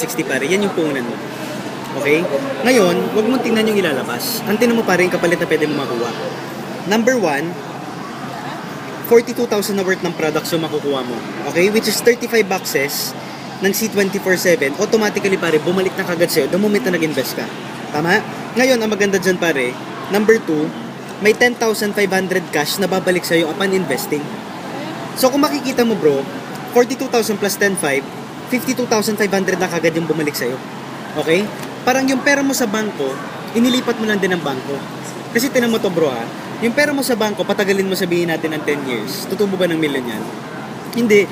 60 pare, yan yung puhunan mo. Okay? Ngayon, huwag mong tingnan yung ilalabas. Ang tingnan mo pare yung kapalit na pwede mo makuha. Number 1, 42,000 na worth ng products yung makukuha mo. Okay? Which is 35 boxes ng C24/7. Automatically pare, bumalik na kagad sa'yo the moment na nag-invest ka. Tama? Ngayon, ang maganda dyan pare, number 2, may 10,500 cash na babalik sa'yo upon investing. So kung makikita mo bro, 42,000 plus 10,500, 52,500 na kagad yung bumalik sa'yo. Okay? Parang yung pera mo sa bangko, inilipat mo lang din ng bangko. Kasi tinan mo to bro ha, yung pera mo sa bangko, patagalin mo sabihin natin ng 10 years, tutubo ba ng milyon yan? Hindi.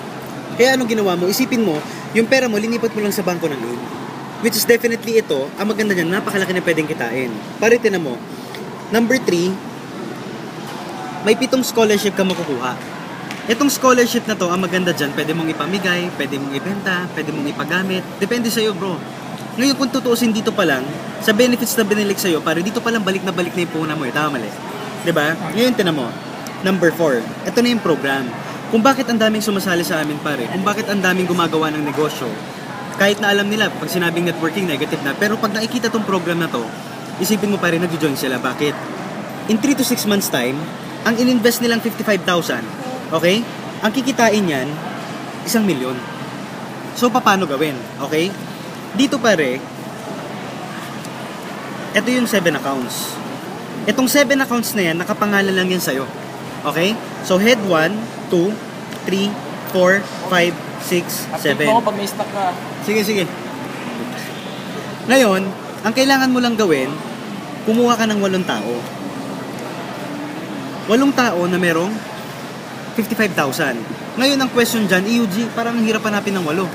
Kaya anong ginawa mo? Isipin mo, yung pera mo, linipat mo lang sa bangko ng loan. Which is definitely ito, ang maganda dyan, napakalaki na pwedeng kitain. Pare tinan mo, number 3, may 7 scholarship ka makukuha. Itong scholarship na to, ang maganda dyan, pwede mong ipamigay, pwede mong ibenta, pwede mong ipagamit. Depende sa'yo bro. Ngayon kung tutuusin dito pa lang, sa benefits na binilik sa'yo, pare dito pa lang balik na yung puhunan mo eh. Tama mali. Diba? Ngayon tinan mo, number 4, ito na yung program. Kung bakit ang daming sumasali sa amin pare, kung bakit ang daming gumagawa ng negosyo, kahit na alam nila, pag sinabing networking, negative na, pero pag nakikita tong program na to, isipin mo pare, nag-join sila. Bakit? In 3 to 6 months time, ang in-invest nilang 55,000, okay? Ang kikitain yan, 1 milyon. So, paano gawin? Okay? Dito pare, ito yung 7 accounts. Itong 7 accounts na yan, nakapangalan lang yan sa'yo. Okay? So, head 1, 2, 3, 4, 5, 6, 7. Ako pag may stock ka. Sige. Ngayon, ang kailangan mo lang gawin, kumuha ka ng 8 tao. 8 tao na merong 55,000. Ngayon, ang question dyan, EUG, parang hirap hanapin ng 8.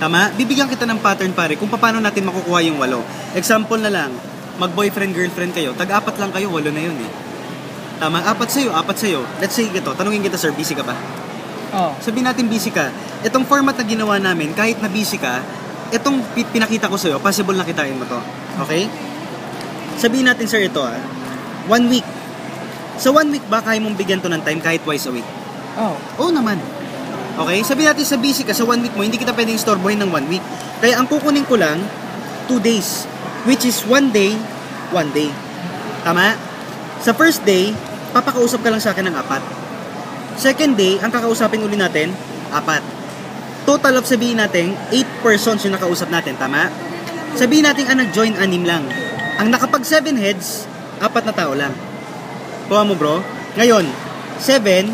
Tama? Bibigyan kita ng pattern pare kung paano natin makukuha yung 8. Example na lang, mag-boyfriend, girlfriend kayo, tag-4 lang kayo, 8 na yun eh. Tama? 4 sa'yo. Let's say ito, tanungin kita sir, busy ka ba? Oh. Sabihin natin busy ka. Itong format na ginawa namin, kahit na busy ka, itong pinakita ko sa'yo, possible na kitain mo to. Okay? Sabihin natin sir ito 1 week. Sa 1 week ba, kaya mong bigyan to ng time kahit twice a week? Oh. Oo naman. Okay? Sabihin natin sa busy ka, sa 1 week mo, hindi kita pwedeng istorbohin ng 1 week. Kaya ang kukunin ko lang, 2 days. Which is 1 day, 1 day. Tama? Sa first day, papakausap ka lang sa akin ng 4. Second day, ang kakausapin uli natin, 4. Total of sabihin natin, 8 persons yung nakausap natin, tama? Sabihin natin ang nag-join 6 lang. Ang nakapag 7 heads, 4 na tao lang. Kuha mo bro. Ngayon, 7,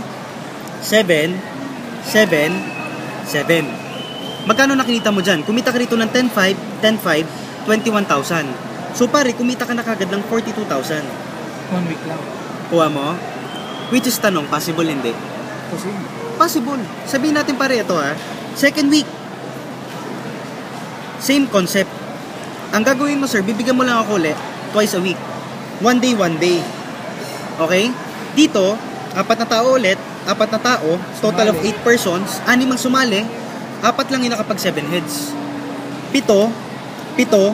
7, 7, 7. Magkano nakinita mo dyan? Kumita ka rito ng 10,500, 10,500, 21,000. So pare, kumita ka na kagad ng 42,000. 1 week lang. Kuha mo? Which is tanong, possible hindi? Possible. Sabihin natin pare ito second week. Same concept. Ang gagawin mo sir, bibigyan mo lang ako ulit twice a week. 1 day, 1 day. Okay? Dito, 4 na tao ulit, 4 na tao, total of 8 persons, 6 ang sumali, 4 lang yung nakapag 7 heads. 7, 7,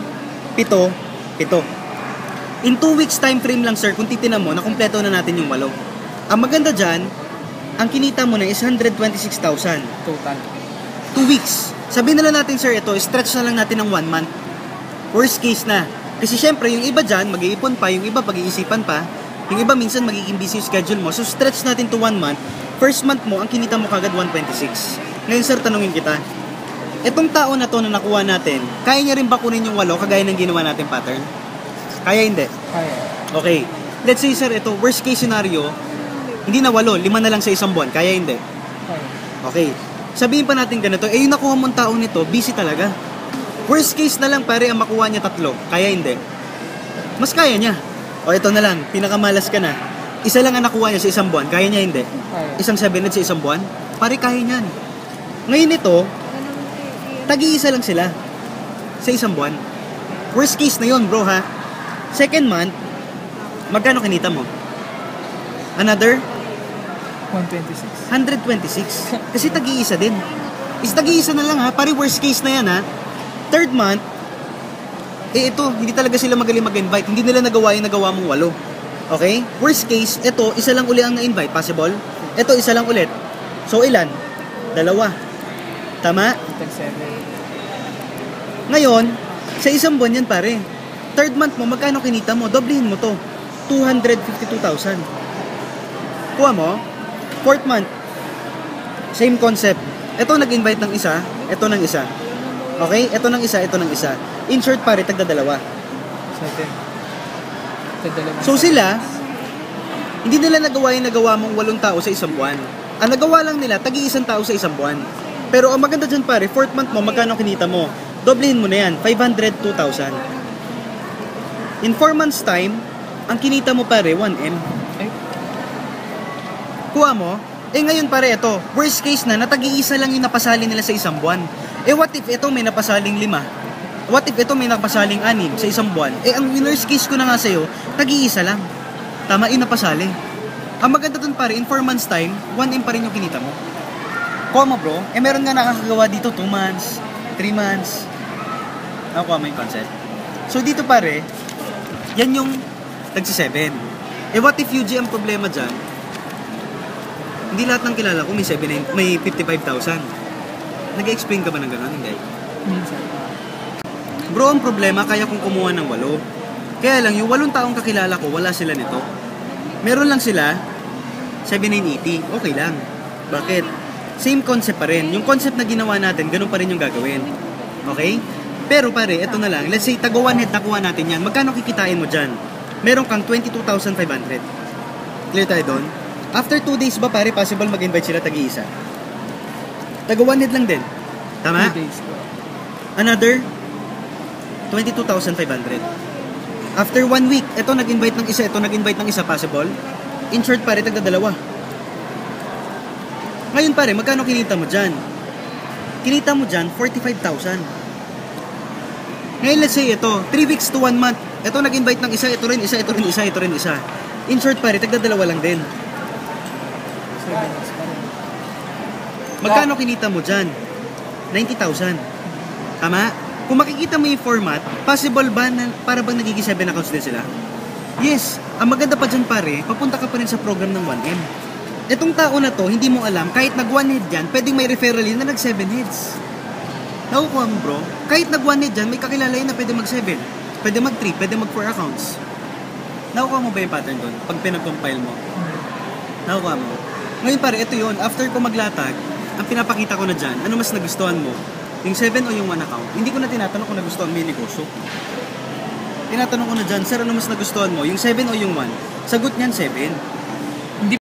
7. In 2 weeks time frame lang sir, kung titinan mo, nakumpleto na natin yung 8. Ang maganda dyan, ang kinita mo na is 126,000. Total. 2 weeks. Sabihin na lang natin sir, ito, stretch na lang natin ng 1 month. Worst case na. Kasi syempre, yung iba dyan, mag-iipon pa, yung iba pag-iisipan pa, yung iba minsan magiging busy schedule mo. So stretch natin to 1 month. First month mo, ang kinita mo kagad 126. Ngayon sir, tanungin kita. Itong tao na to na nakuha natin, kaya niya rin ba kunin yung 8 kagaya ng ginawa natin pattern? Kaya hindi? Kaya. Okay. Let's say sir, ito, worst case scenario, hindi na 8, 5 na lang sa isang buwan. Kaya hindi? Kaya. Okay. Sabihin pa natin ganito, yung nakuha mong tao nito, busy talaga. Worst case na lang pare, ang makuha niya 3. Kaya hindi? Mas kaya niya. O ito na lang, pinakamalas ka na. Isa lang ang nakuha niya sa isang buwan. Kaya niya hindi? Kaya. Isang 7 heads sa isang buwan? Pare, kaya niyan. Ngayon ito, tag-iisa lang sila sa isang buwan. Worst case na yun, bro, ha? Second month, magkano kinita mo? Another? 126. 126. Kasi tag-iisa din. Is tag-iisa na lang, ha? Pare, worst case na yan, ha? Third month, ito, hindi talaga sila magaling mag-invite. Hindi nila nagawa yung nagawa mong 8. Okay? Worst case, ito, isa lang uli ang na-invite. Possible? Ito, isa lang ulit. So, ilan? 2. Tama? Tag 7. Ngayon, sa isang buwan yan pare. Third month mo, magkano kinita mo? Doblehin mo to. 252,000. Kuha mo? Fourth month, same concept. Ito nag-invite ng isa, ito ng isa. Okay? Ito ng isa, ito ng isa. In short pare, tagda dalawa. 7. Tagdalawa. So sila, hindi nila nagawa yung nagawa mong 8 tao sa isang buwan. Ang nagawa lang nila, tagi-isang tao sa isang buwan. Pero ang maganda dyan pare, fourth month mo, magkano kinita mo? Doblehin mo na yan, 502,000. In 4 months time, ang kinita mo pare, 1M. Ay, Kuha mo, ngayon pare, ito, worst case na, natagi-isa lang yung napasali nila sa isang buwan. What if ito may napasaling 5? What if ito may napasaling 6 sa isang buwan? Ang worst case ko na nga sa'yo, tagi-isa lang. Tama, yung napasali. Ang maganda dun pare, in 4 months time, 1M pa rin yung kinita mo. Kuha mo bro, meron nga nakakagawa dito 2 months, 3 months. Nakuha mo yung concept. So dito pare, yan yung tagsi 7. What if UG ang problema dyan? Hindi lahat ng kilala ko may 55,000. Nag-explain ka ba ng gano'n? Hindi. minsan. Bro, ang problema, kaya kong kumuha ng 8. Kaya lang, yung 8 taong kakilala ko, wala sila nito. Meron lang sila, 7980. Okay lang. Bakit? Same concept pa rin. Yung concept na ginawa natin, ganun pa rin yung gagawin. Okay? Pero pare, eto na lang. Let's say, taga 1 head nakuha natin yan. Magkano kikitain mo dyan? Meron kang 22,500. Clear tayo doon? After 2 days ba pare, possible mag-invite sila tagi-isa? Taga 1 head lang din. Tama? 2 days. Another 22,500. After 1 week, ito nag-invite ng isa, ito nag-invite ng isa, possible? In short pare, tagda 2. Ngayon pare, magkano kinita mo dyan? Kinita mo dyan, 45,000. Ngayon let's say ito, 3 weeks to 1 month. Ito nag-invite ng isa, ito rin isa, ito rin isa, ito rin isa. In short pare, tagda 2 lang din. 7 days pa rin. Magkano kinita mo dyan? 90,000. Tama? Kung makikita mo yung format, possible ba na para bang nagiging 7 accounts din sila? Yes. Ang maganda pa dyan pare, papunta ka pa rin sa program ng 1M. Etong tao na to, hindi mo alam, kahit nag 1 head yan, pwedeng may referral yun na nag 7 heads. Nakukuha mo bro, kahit nag 1 head yan, may kakilala yun na pwede mag 7. Pwede mag 3, pwede mag 4 accounts. Nakukuha mo ba yung pattern doon? Pag pinag-compile mo. Nakukuha mo. Ngayon pare, ito yun. After ko maglatag, ang pinapakita ko na dyan, ano mas nagustuhan mo? Yung 7 o yung 1 account? Hindi ko na tinatanong kung nagustuhan mo yung negosyo. Tinatanong ko na dyan, sir, ano mas nagustuhan mo? Yung 7 o yung 1? Sagot niyan, 7.